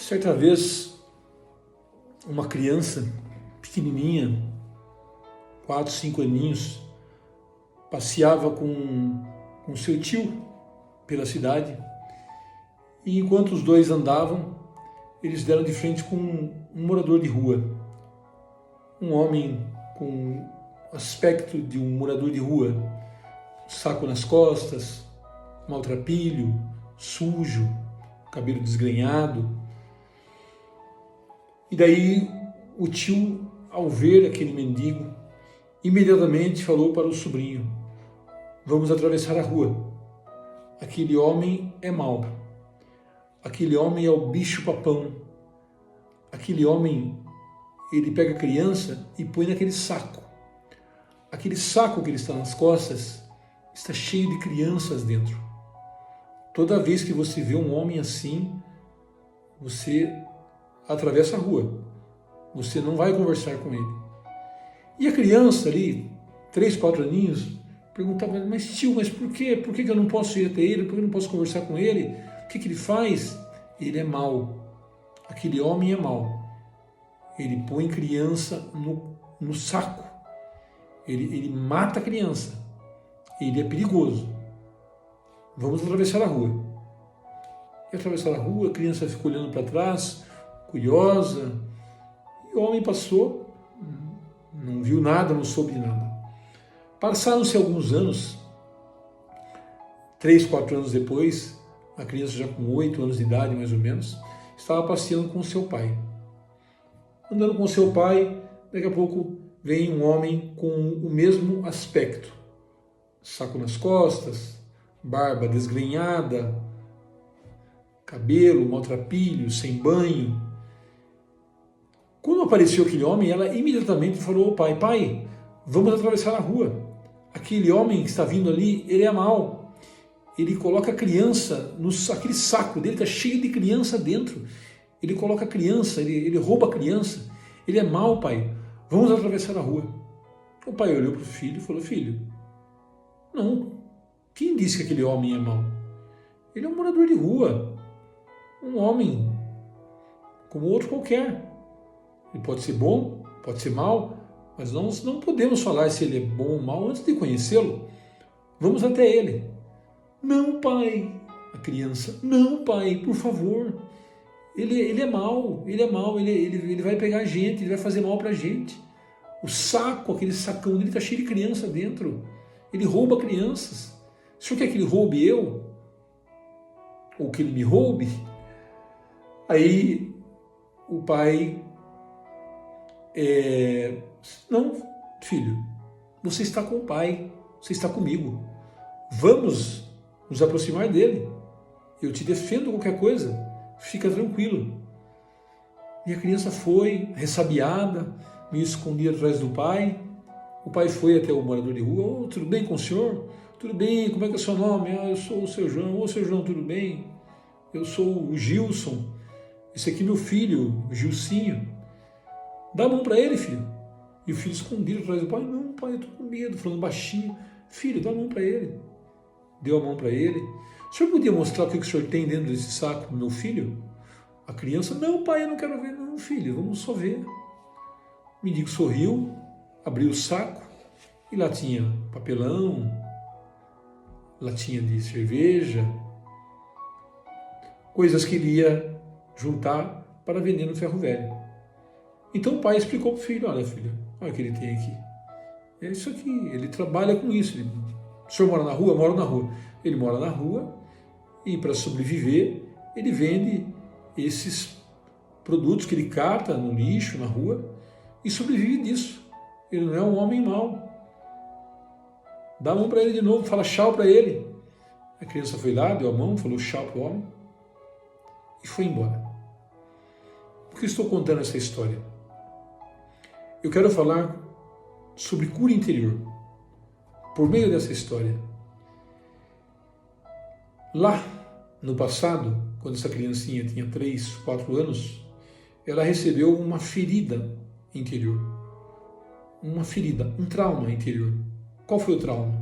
Certa vez, uma criança pequenininha, 4, 5 aninhos, passeava com seu tio pela cidade e enquanto os dois andavam, eles deram de frente com um morador de rua, um homem com aspecto de um morador de rua, saco nas costas, maltrapilho, sujo, cabelo desgrenhado. E daí o tio, ao ver aquele mendigo, imediatamente falou para o sobrinho: vamos atravessar a rua. Aquele homem é mau. Aquele homem é o bicho-papão. Aquele homem, ele pega a criança e põe naquele saco. Aquele saco que ele está nas costas está cheio de crianças dentro. Toda vez que você vê um homem assim, você atravessa a rua. Você não vai conversar com ele. E a criança ali, 3, 4 aninhos, perguntava: mas tio, mas por quê? Por que eu não posso ir até ele? Por que eu não posso conversar com ele? O que ele faz? Ele é mau. Aquele homem é mau. Ele põe criança no saco. Ele mata a criança. Ele é perigoso. Vamos atravessar a rua. E atravessar a rua, a criança ficou olhando para trás, curiosa. E o homem passou, não viu nada, não soube de nada. Passaram-se alguns anos, 3, 4 anos depois, a criança já com 8 anos de idade, mais ou menos, estava passeando com seu pai. Andando com seu pai, daqui a pouco vem um homem com o mesmo aspecto. Saco nas costas, barba desgrenhada, cabelo maltrapilho, sem banho. Quando apareceu aquele homem, ela imediatamente falou ao pai: pai, vamos atravessar a rua. Aquele homem que está vindo ali, ele é mau. Ele coloca a criança, aquele saco dele está cheio de criança dentro. Ele coloca a criança, ele rouba a criança. Ele é mau, pai. Vamos atravessar a rua. O pai olhou para o filho e falou: filho, não. Quem disse que aquele homem é mau? Ele é um morador de rua. Um homem como outro qualquer. Ele pode ser bom, pode ser mau, mas nós não podemos falar se ele é bom ou mau antes de conhecê-lo. Vamos até ele. Não, pai. A criança: não, pai, por favor. Ele é mau, ele vai pegar a gente, ele vai fazer mal pra gente. O saco, aquele sacão dele está cheio de criança dentro. Ele rouba crianças. O senhor quer que ele roube eu? Ou que ele me roube? Aí o pai: não, filho, você está com o pai, você está comigo. Vamos nos aproximar dele. Eu te defendo qualquer coisa, fica tranquilo. E a criança foi, ressabiada, meio escondida atrás do pai. O pai foi até o morador de rua: oh, tudo bem com o senhor? Tudo bem, como é que é o seu nome? Ah, eu sou o seu João. Ô, seu João, tudo bem? Eu sou o Gilson. Esse aqui é meu filho, o Gilcinho. Dá a mão para ele, filho. E o filho escondido atrás do pai: não, pai, eu estou com medo, falando baixinho. Filho, dá a mão para ele. Deu a mão para ele. O senhor podia mostrar o que o senhor tem dentro desse saco pro meu filho? A criança: não, pai, eu não quero ver. Não, filho, vamos só ver. O mendigo sorriu, abriu o saco e lá tinha papelão, latinha de cerveja, coisas que ele ia juntar para vender no ferro velho. Então o pai explicou para o filho: olha, filho, olha o que ele tem aqui. É isso aqui, ele trabalha com isso. O senhor mora na rua? Mora na rua. Ele mora na rua e, para sobreviver, ele vende esses produtos que ele cata no lixo, na rua, e sobrevive disso. Ele não é um homem mau. Dá a mão para ele de novo, fala tchau para ele. A criança foi lá, deu a mão, falou tchau para o homem e foi embora. Por que estou contando essa história? Eu quero falar sobre cura interior por meio dessa história. Lá no passado, quando essa criancinha tinha 3, 4 anos, ela recebeu uma ferida interior. Uma ferida, um trauma interior. Qual foi o trauma?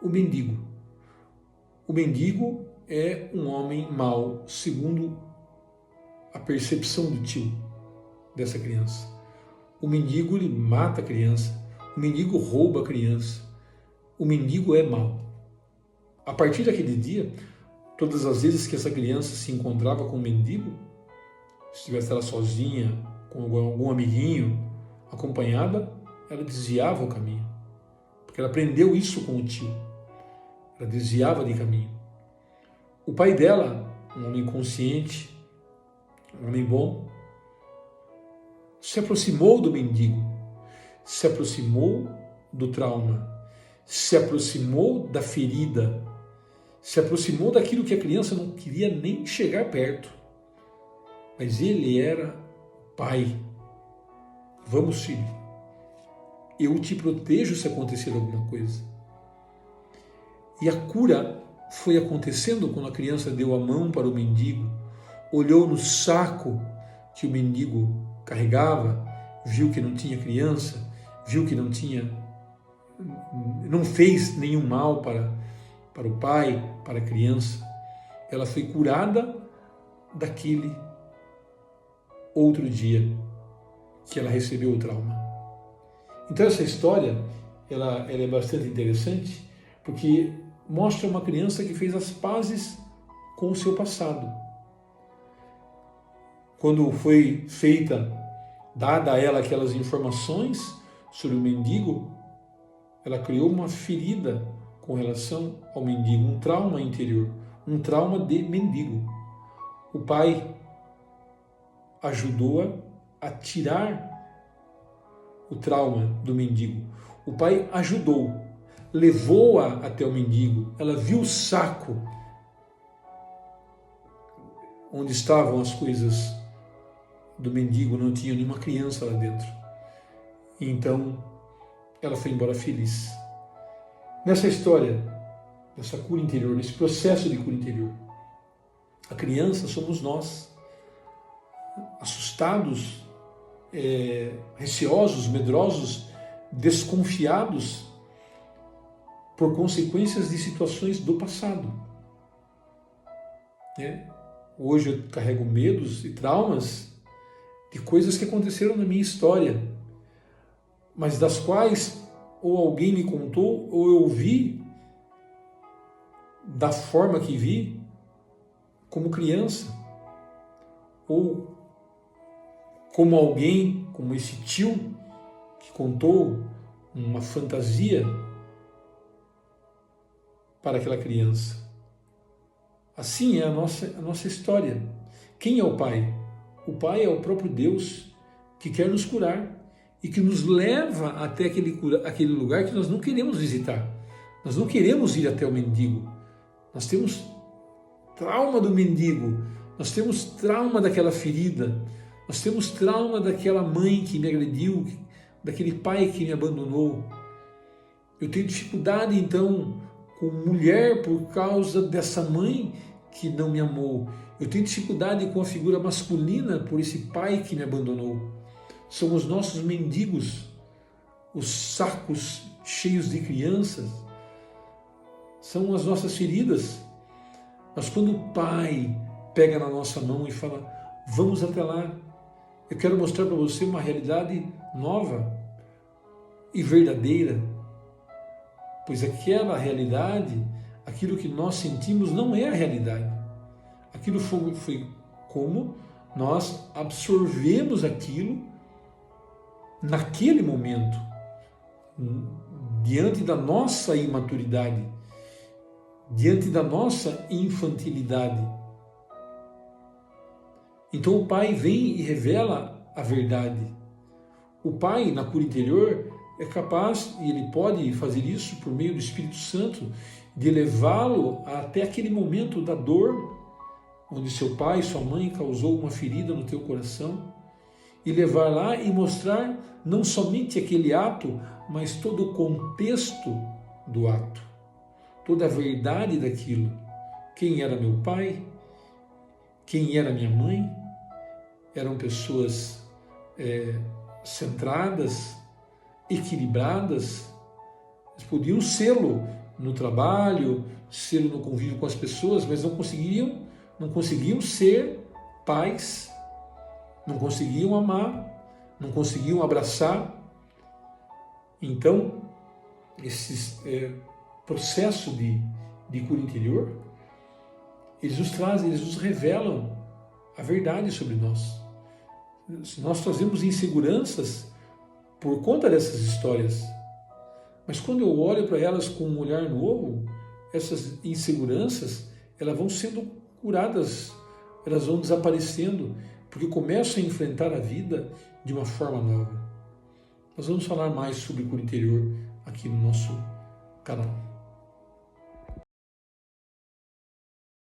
O mendigo. O mendigo é um homem mau, segundo a percepção do tio dessa criança. O mendigo, ele mata a criança, o mendigo rouba a criança, o mendigo é mau. A partir daquele dia, todas as vezes que essa criança se encontrava com um mendigo, se estivesse ela sozinha, com algum amiguinho, acompanhada, ela desviava o caminho, porque ela aprendeu isso com o tio. Ela desviava de caminho. O pai dela, um homem consciente, um homem bom, se aproximou do mendigo, se aproximou do trauma, se aproximou da ferida, se aproximou daquilo que a criança não queria nem chegar perto. Mas ele era pai. Vamos, filho, eu te protejo se acontecer alguma coisa. E a cura foi acontecendo quando a criança deu a mão para o mendigo, olhou no saco que o mendigo carregava, viu que não tinha criança, viu que não fez nenhum mal para o pai, para a criança. Ela foi curada daquele outro dia que ela recebeu o trauma. Então essa história, ela é bastante interessante, porque mostra uma criança que fez as pazes com o seu passado. Quando foi dada a ela aquelas informações sobre o mendigo, ela criou uma ferida com relação ao mendigo, um trauma interior, um trauma de mendigo. O pai ajudou-a a tirar o trauma do mendigo. O pai ajudou, levou-a até o mendigo. Ela viu o saco onde estavam as coisas do mendigo, não tinha nenhuma criança lá dentro. E então ela foi embora feliz. Nessa história, nessa cura interior, nesse processo de cura interior, a criança somos nós, assustados, receosos, medrosos, desconfiados por consequências de situações do passado. Hoje eu carrego medos e traumas de coisas que aconteceram na minha história, mas das quais ou alguém me contou ou eu vi da forma que vi como criança, ou como alguém, como esse tio que contou uma fantasia para aquela criança. Assim é a nossa história. Quem é o Pai? O Pai é o próprio Deus que quer nos curar e que nos leva até aquele lugar que nós não queremos visitar. Nós não queremos ir até o mendigo. Nós temos trauma do mendigo, nós temos trauma daquela ferida, nós temos trauma daquela mãe que me agrediu, daquele pai que me abandonou. Eu tenho dificuldade, então, com mulher por causa dessa mãe que não me amou. Eu tenho dificuldade com a figura masculina por esse pai que me abandonou. São os nossos mendigos, os sacos cheios de crianças, são as nossas feridas. Mas quando o pai pega na nossa mão e fala, vamos até lá, eu quero mostrar para você uma realidade nova e verdadeira, pois aquela realidade, aquilo que nós sentimos não é a realidade. Aquilo foi como nós absorvemos aquilo naquele momento, diante da nossa imaturidade, diante da nossa infantilidade. Então o Pai vem e revela a verdade. O Pai, na cura interior, é capaz, e ele pode fazer isso por meio do Espírito Santo, de levá-lo até aquele momento da dor, onde seu pai, sua mãe causou uma ferida no teu coração, e levar lá e mostrar não somente aquele ato, mas todo o contexto do ato, toda a verdade daquilo. Quem era meu pai? Quem era minha mãe? Eram pessoas centradas, equilibradas. Eles podiam sê-lo no trabalho, sê-lo no convívio com as pessoas, mas não conseguiam ser pais não conseguiam amar, não conseguiam abraçar. Então, esse processo de cura interior, eles nos trazem, eles nos revelam a verdade sobre nós. Nós trazemos inseguranças por conta dessas histórias, mas quando eu olho para elas com um olhar novo, essas inseguranças, elas vão sendo curadas, elas vão desaparecendo, porque eu começo a enfrentar a vida de uma forma nova. Nós vamos falar mais sobre cura interior aqui no nosso canal.